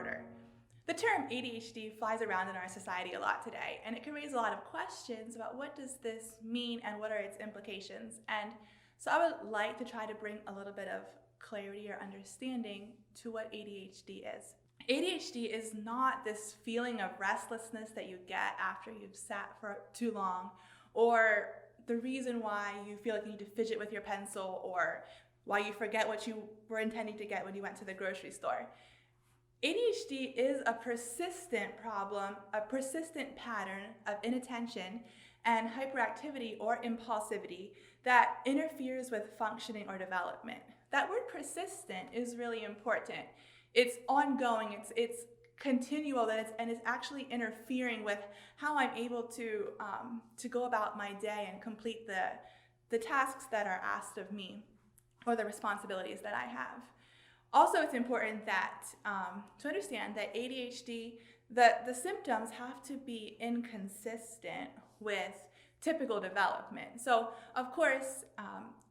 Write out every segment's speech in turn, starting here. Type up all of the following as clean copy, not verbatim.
disorder. The term ADHD flies around in our society a lot today, and it can raise a lot of questions about what does this mean and what are its implications. And so I would like to try to bring a little bit of clarity or understanding to what ADHD is. ADHD is not this feeling of restlessness that you get after you've sat for too long, or the reason why you feel like you need to fidget with your pencil, or why you forget what you were intending to get when you went to the grocery store. ADHD is a persistent problem, a persistent pattern of inattention and hyperactivity or impulsivity that interferes with functioning or development. That word persistent is really important. It's ongoing, it's continual, and it's actually interfering with how I'm able to go about my day and complete the tasks that are asked of me, or the responsibilities that I have. Also, it's important that to understand that ADHD, the symptoms have to be inconsistent with typical development. So, of course,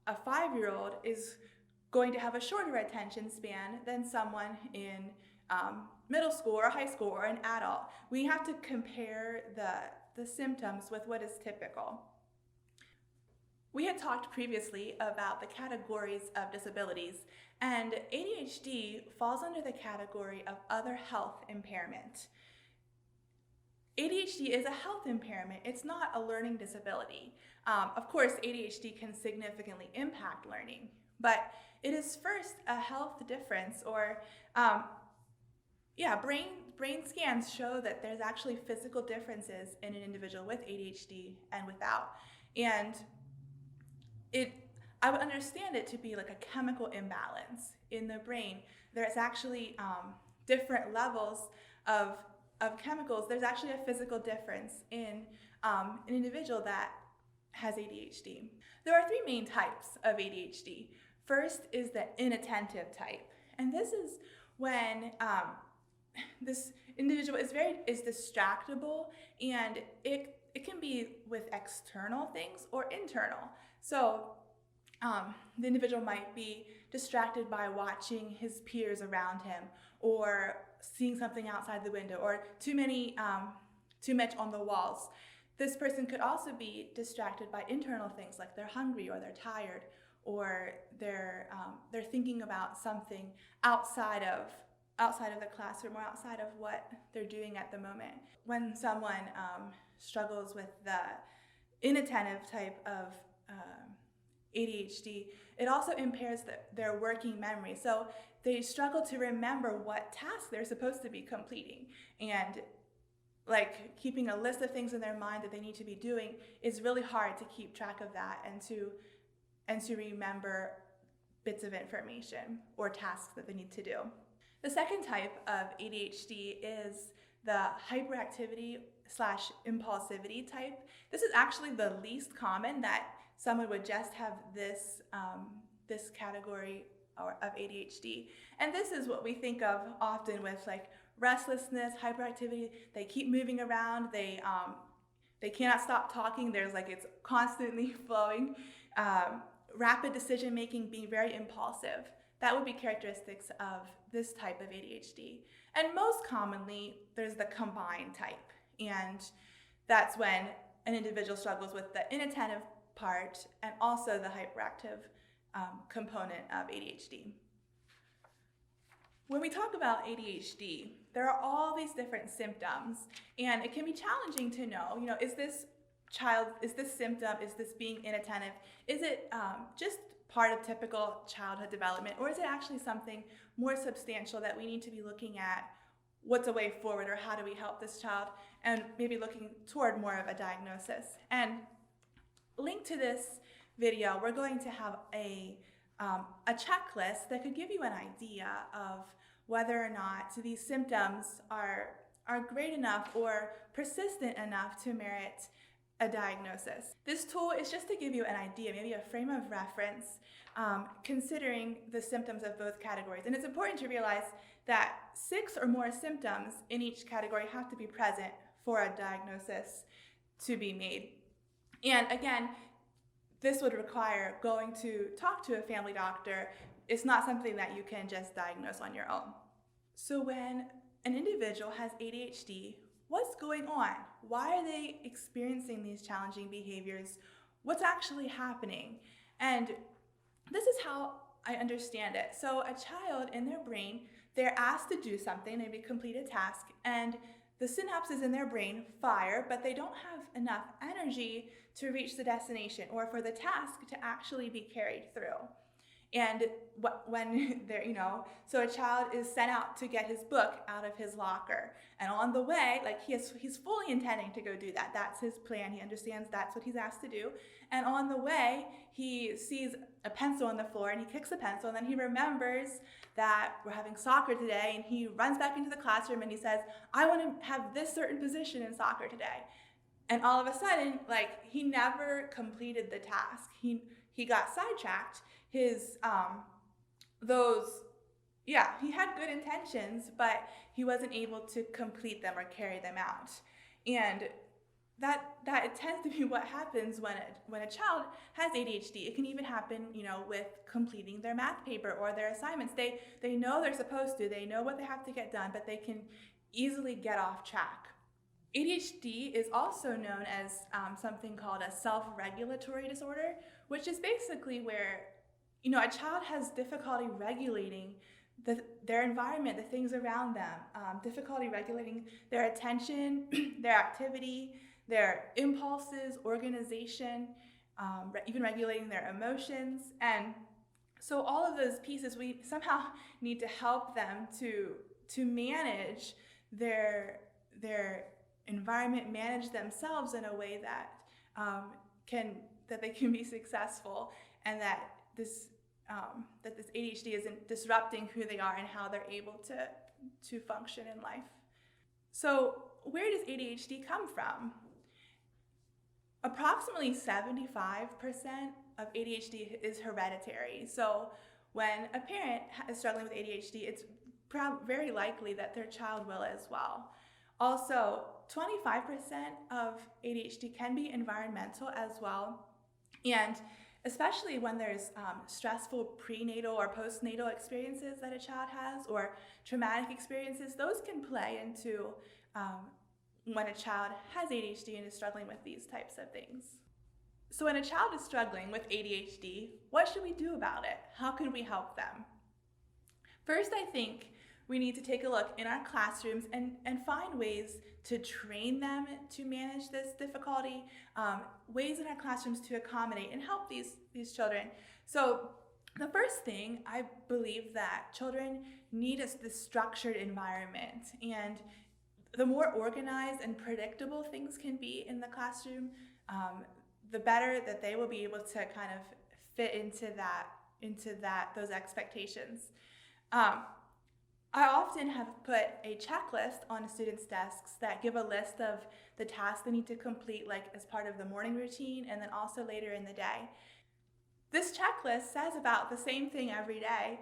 a 5-year-old is going to have a shorter attention span than someone in middle school or high school or an adult. We have to compare the symptoms with what is typical. We had talked previously about the categories of disabilities, and ADHD falls under the category of other health impairment. ADHD is a health impairment. It's not a learning disability. Of course, ADHD can significantly impact learning, but it is first a health difference, or brain scans show that there's actually physical differences in an individual with ADHD and without. And I would understand it to be like a chemical imbalance in the brain. There's actually different levels of chemicals. There's actually a physical difference in an individual that has ADHD. There are 3 main types of ADHD. First is the inattentive type, and this is when this individual is distractible, and it can be with external things or internal. So the individual might be distracted by watching his peers around him, or seeing something outside the window, or too much on the walls. This person could also be distracted by internal things, like they're hungry, or they're tired, or they're thinking about something outside of the classroom, or outside of what they're doing at the moment. When someone struggles with the inattentive type of ADHD, it also impairs their working memory. So they struggle to remember what tasks they're supposed to be completing, and like keeping a list of things in their mind that they need to be doing is really hard to keep track of that, and to remember bits of information or tasks that they need to do. The second type of ADHD is the hyperactivity/impulsivity type. This is actually the least common, that someone would just have this category of ADHD. And this is what we think of often with like restlessness, hyperactivity. They keep moving around. They cannot stop talking. It's constantly flowing. Rapid decision making, being very impulsive. That would be characteristics of this type of ADHD. And most commonly, there's the combined type. And that's when an individual struggles with the inattentive part and also the hyperactive component of ADHD. When we talk about ADHD, there are all these different symptoms, and it can be challenging to know, is this symptom, is this being inattentive, is it just part of typical childhood development, or is it actually something more substantial that we need to be looking at what's a way forward, or how do we help this child, and maybe looking toward more of a diagnosis. And linked to this video, we're going to have a checklist that could give you an idea of whether or not these symptoms are great enough or persistent enough to merit a diagnosis. This tool is just to give you an idea, maybe a frame of reference, considering the symptoms of both categories. And it's important to realize that 6 or more symptoms in each category have to be present for a diagnosis to be made. And again, this would require going to talk to a family doctor. It's not something that you can just diagnose on your own. So when an individual has ADHD, what's going on? Why are they experiencing these challenging behaviors? What's actually happening? And this is how I understand it. So a child in their brain, they're asked to do something, maybe complete a task, and the synapses in their brain fire, but they don't have enough energy to reach the destination or for the task to actually be carried through. And when they're, so a child is sent out to get his book out of his locker. And on the way, like he's fully intending to go do that. That's his plan. He understands that's what he's asked to do. And on the way, he sees a pencil on the floor and he kicks the pencil. And then he remembers that we're having soccer today. And he runs back into the classroom and he says, I want to have this certain position in soccer today. And all of a sudden, like, he never completed the task. He got sidetracked. He had good intentions, but he wasn't able to complete them or carry them out. And that tends to be what happens when a child has ADHD. It can even happen, with completing their math paper or their assignments. They know they're supposed to, they know what they have to get done, but they can easily get off track. ADHD is also known as something called a self-regulatory disorder, which is basically where a child has difficulty regulating their environment, the things around them, difficulty regulating their attention, their activity, their impulses, organization, even regulating their emotions. And so all of those pieces, we somehow need to help them to manage their environment, manage themselves in a way that they can be successful, and that this ADHD isn't disrupting who they are and how they're able to function in life. So where does ADHD come from? Approximately 75% of ADHD is hereditary. So when a parent is struggling with ADHD, it's very likely that their child will as well. Also, 25% of ADHD can be environmental as well. And especially when there's stressful prenatal or postnatal experiences that a child has, or traumatic experiences, those can play into when a child has ADHD and is struggling with these types of things. So when a child is struggling with ADHD, what should we do about it? How can we help them? First, I think we need to take a look in our classrooms and find ways to train them to manage this difficulty, ways in our classrooms to accommodate and help these children. So the first thing, I believe that children need this structured environment, and the more organized and predictable things can be in the classroom, the better that they will be able to kind of fit into those expectations. I often have put a checklist on students' desks that give a list of the tasks they need to complete, like as part of the morning routine and then also later in the day. This checklist says about the same thing every day.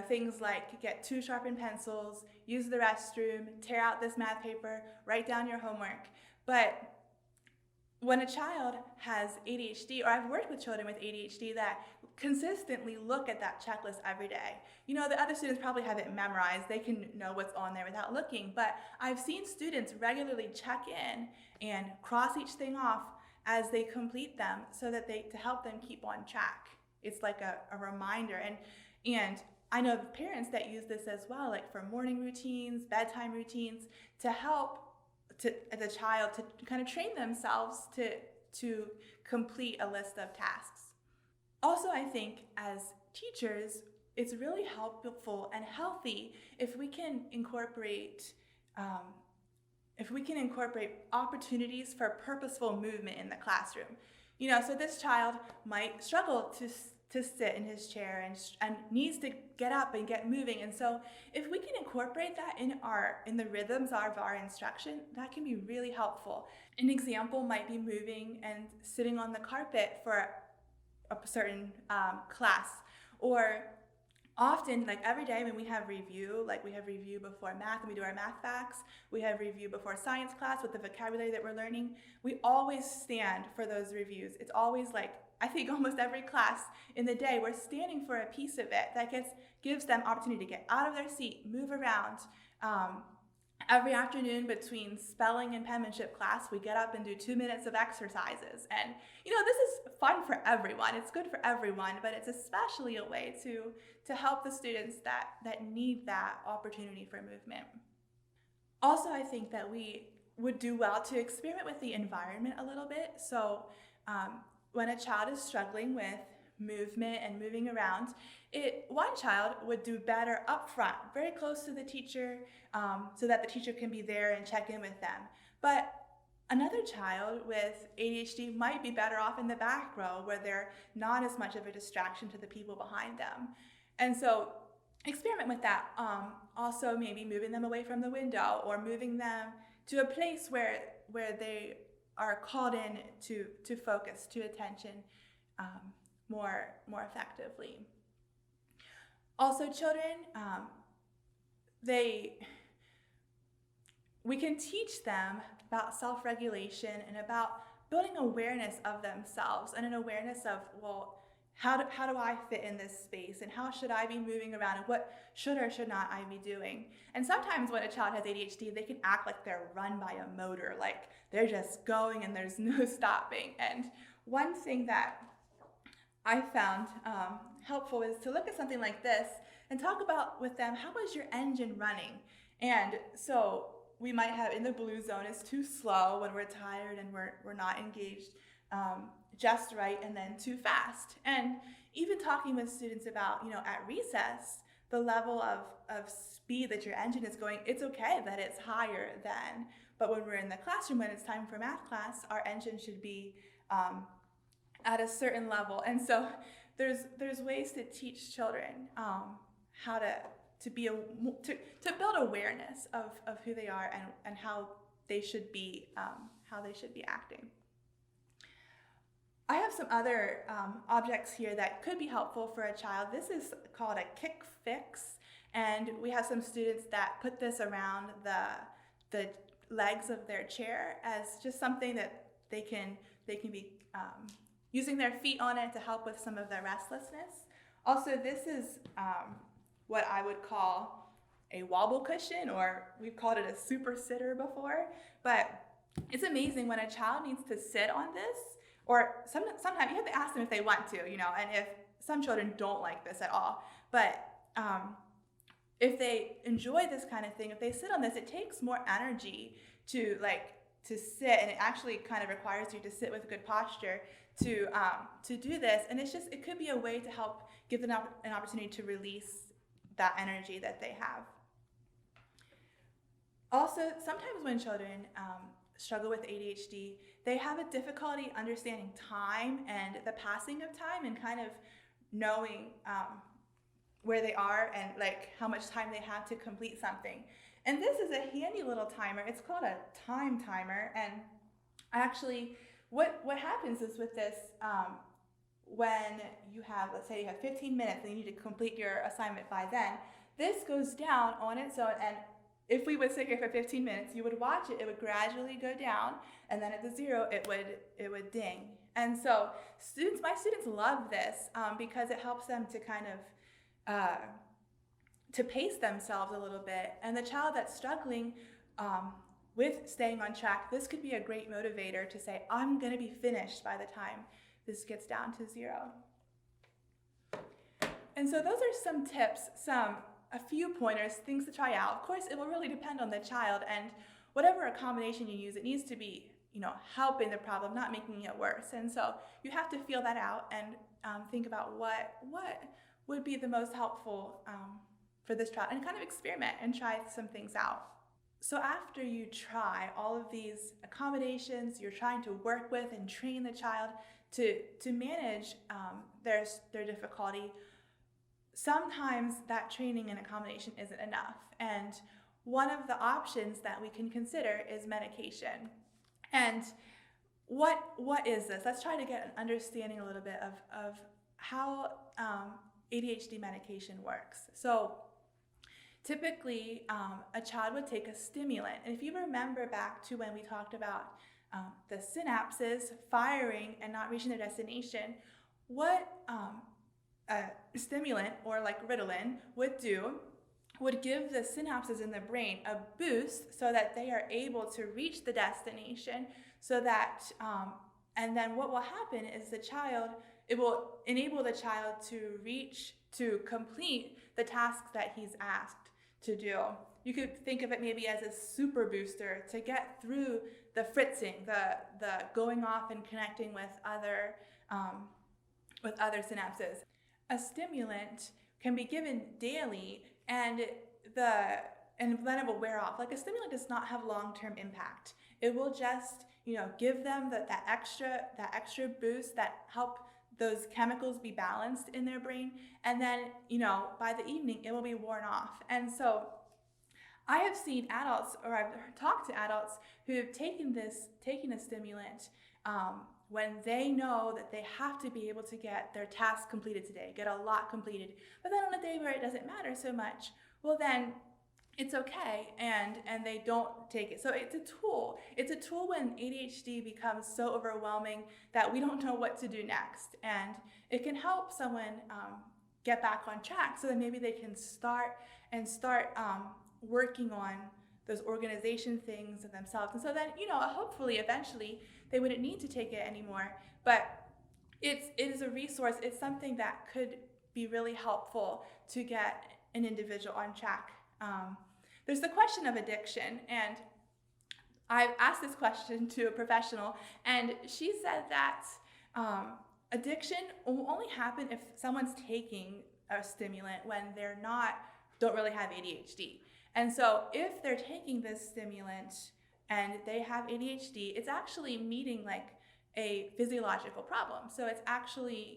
Things like get 2 sharpened pencils, use the restroom, tear out this math paper, write down your homework. But when a child has ADHD, or I've worked with children with ADHD that consistently look at that checklist every day. The other students probably have it memorized. They can know what's on there without looking. But I've seen students regularly check in and cross each thing off as they complete them so that to help them keep on track. It's like a reminder. And I know parents that use this as well, like for morning routines, bedtime routines, to help the child to kind of train themselves to complete a list of tasks. Also, I think as teachers, it's really helpful and healthy if we can incorporate opportunities for purposeful movement in the classroom. So this child might struggle to sit in his chair and needs to get up and get moving. And so if we can incorporate that in the rhythms of our instruction, that can be really helpful. An example might be moving and sitting on the carpet for a certain class, or often, like every day when we have review, like we have review before math and we do our math facts, we have review before science class with the vocabulary that we're learning, we always stand for those reviews. It's always like, I think almost every class in the day, we're standing for a piece of it that gives them opportunity to get out of their seat, move around, Every afternoon between spelling and penmanship class, we get up and do 2 minutes of exercises. And, this is fun for everyone. It's good for everyone, but it's especially a way to help the students that need that opportunity for movement. Also, I think that we would do well to experiment with the environment a little bit. So when a child is struggling with movement and moving around, one child would do better up front, very close to the teacher, so that the teacher can be there and check in with them. But another child with ADHD might be better off in the back row, where they're not as much of a distraction to the people behind them. And so experiment with that. Also maybe moving them away from the window, or moving them to a place where they are called in to focus, to attention more effectively. Also, children, we can teach them about self-regulation and about building awareness of themselves, and an awareness of, well, how do I fit in this space, and how should I be moving around, and what should or should not I be doing? And sometimes when a child has ADHD, they can act like they're run by a motor, like they're just going and there's no stopping. And one thing that I found helpful is to look at something like this and talk about with them, how is your engine running? And so we might have, in the blue zone, is too slow when we're tired and we're not engaged just right, and then too fast. And even talking with students about, at recess, the level of speed that your engine is going, it's okay that it's higher than, but when we're in the classroom, when it's time for math class, our engine should be at a certain level. And so there's ways to teach children how to build awareness of who they are and how they should be acting. I have some other objects here that could be helpful for a child. This is called a kick fix, and we have some students that put this around the legs of their chair as just something that they can be using their feet on it to help with some of their restlessness. Also, this is what I would call a wobble cushion, or we've called it a super sitter before, but it's amazing when a child needs to sit on this. Or sometimes you have to ask them if they want to, and if some children don't like this at all. But if they enjoy this kind of thing, if they sit on this, it takes more energy to sit, and it actually kind of requires you to sit with good posture to do this. And it could be a way to help give them an opportunity to release that energy that they have. Also, sometimes when children struggle with ADHD, they have a difficulty understanding time and the passing of time, and kind of knowing where they are and how much time they have to complete something. And this is a handy little timer. It's called a time timer. And actually, what happens is with this, when you have, let's say you have 15 minutes and you need to complete your assignment by then, this goes down on its own, and if we would sit here for 15 minutes, you would watch it, it would gradually go down, and then at the 0, it would ding. And so my students love this because it helps them to kind of to pace themselves a little bit. And the child that's struggling with staying on track, this could be a great motivator to say, I'm going to be finished by the time this gets down to 0. And so those are some tips, a few pointers, things to try out. Of course, it will really depend on the child, and whatever accommodation you use, it needs to be, helping the problem, not making it worse. And so you have to feel that out and think about what would be the most helpful for this child, and kind of experiment and try some things out. So after you try all of these accommodations, you're trying to work with and train the child to manage their difficulty. Sometimes that training and accommodation isn't enough, and one of the options that we can consider is medication. And what is this? Let's try to get an understanding a little bit of how ADHD medication works. So typically, a child would take a stimulant, and if you remember back to when we talked about the synapses firing and not reaching their destination, what a stimulant, or like Ritalin, would do would give the synapses in the brain a boost so that they are able to reach the destination, so that and then what will happen is it will enable the child to complete the tasks that he's asked to do. You could think of it maybe as a super booster to get through the fritzing, the going off and connecting with other synapses. A stimulant can be given daily, and then it will wear off. Like, a stimulant does not have long-term impact. It will just, give them that extra boost that help those chemicals be balanced in their brain, and then, by the evening it will be worn off. And so I have seen adults, or I've talked to adults who have taken a stimulant when they know that they have to be able to get their tasks completed today, get a lot completed. But then on a day where it doesn't matter so much, well, then it's okay, and they don't take it. So it's a tool. It's a tool when ADHD becomes so overwhelming that we don't know what to do next. And it can help someone get back on track, so that maybe they can start working on those organization things of themselves. And so then, hopefully, eventually, they wouldn't need to take it anymore. But it is a resource. It's something that could be really helpful to get an individual on track. There's the question of addiction, and I've asked this question to a professional, and she said that addiction will only happen if someone's taking a stimulant when don't really have ADHD. And so if they're taking this stimulant and they have ADHD, it's actually meeting like a physiological problem. So it's actually,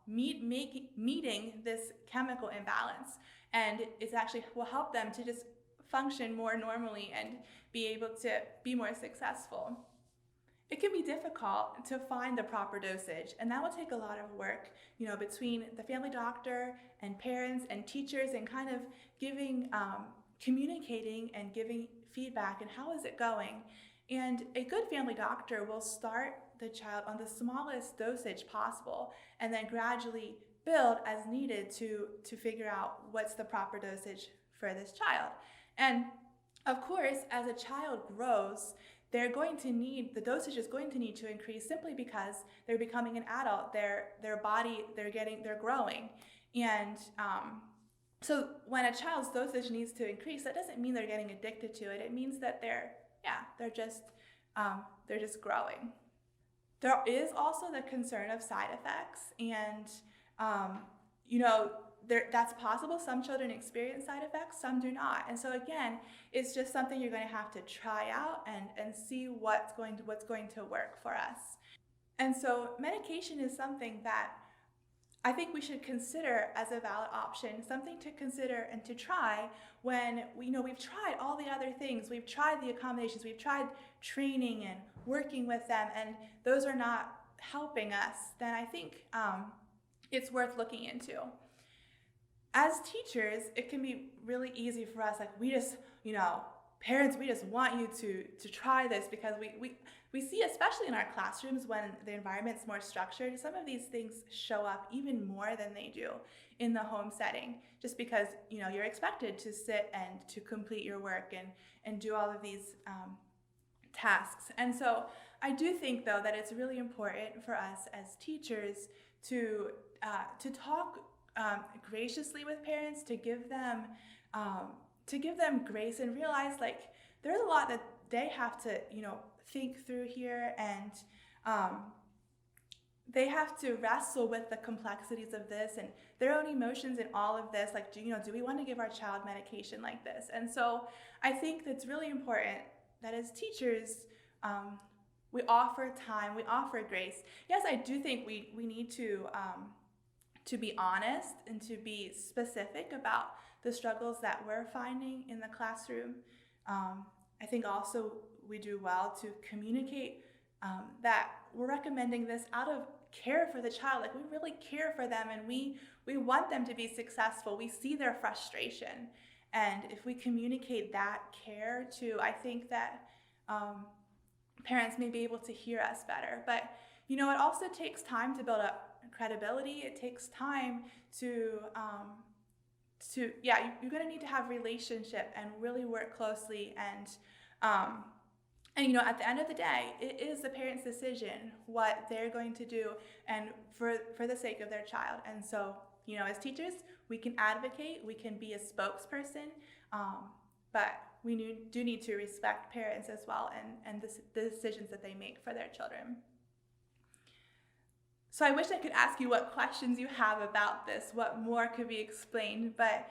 meeting this chemical imbalance, and it's actually will help them to just function more normally and be able to be more successful. It can be difficult to find the proper dosage, and that will take a lot of work, between the family doctor and parents and teachers, and kind of communicating and giving feedback, and how is it going. And a good family doctor will start the child on the smallest dosage possible, and then gradually build as needed to figure out what's the proper dosage for this child. And of course, as a child grows, the dosage is going to need to increase, simply because they're becoming an adult. Their body, they're growing. And so when a child's dosage needs to increase, that doesn't mean they're getting addicted to it. It means that they're just growing. There is also the concern of side effects, and that's possible. Some children experience side effects, some do not. And so again, it's just something you're going to have to try out and see what's going to work for us. And so medication is something that I think we should consider as a valid option, something to consider and to try when we've tried all the other things. We've tried the accommodations, we've tried training and working with them, and those are not helping us. Then I think it's worth looking into. As teachers, it can be really easy for us, like we just, parents, we just want you to try this, because we see, especially in our classrooms when the environment's more structured, some of these things show up even more than they do in the home setting, just because you're expected to sit and to complete your work and do all of these tasks. And so I do think, though, that it's really important for us as teachers to talk graciously with parents, to give them grace, and realize like there's a lot that they have to think through here, and they have to wrestle with the complexities of this and their own emotions in all of this. Like, do we want to give our child medication like this? And so I think that's really important that as teachers, we offer time, we offer grace. Yes, I do think we need to be honest and to be specific about the struggles that we're finding in the classroom. I think also we do well to communicate that we're recommending this out of care for the child. Like, we really care for them, and we want them to be successful. We see their frustration. And if we communicate that care too, I think that parents may be able to hear us better. But it also takes time to build up credibility. It takes time to you're going to need to have relationship and really work closely, and at the end of the day, it is the parent's decision what they're going to do and for the sake of their child. And so, as teachers, we can advocate, we can be a spokesperson, but we do need to respect parents as well, and the decisions that they make for their children. So I wish I could ask you what questions you have about this, what more could be explained, but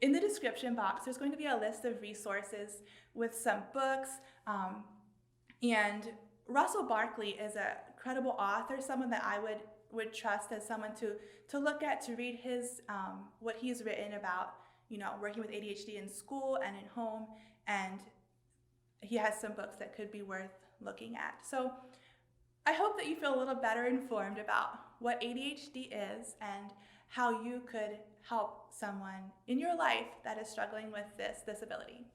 in the description box, there's going to be a list of resources with some books, and Russell Barkley is a credible author, someone that I would trust as someone to look at, to read his what he's written about, working with ADHD in school and in home, and he has some books that could be worth looking at. So I hope that you feel a little better informed about what ADHD is and how you could help someone in your life that is struggling with this disability.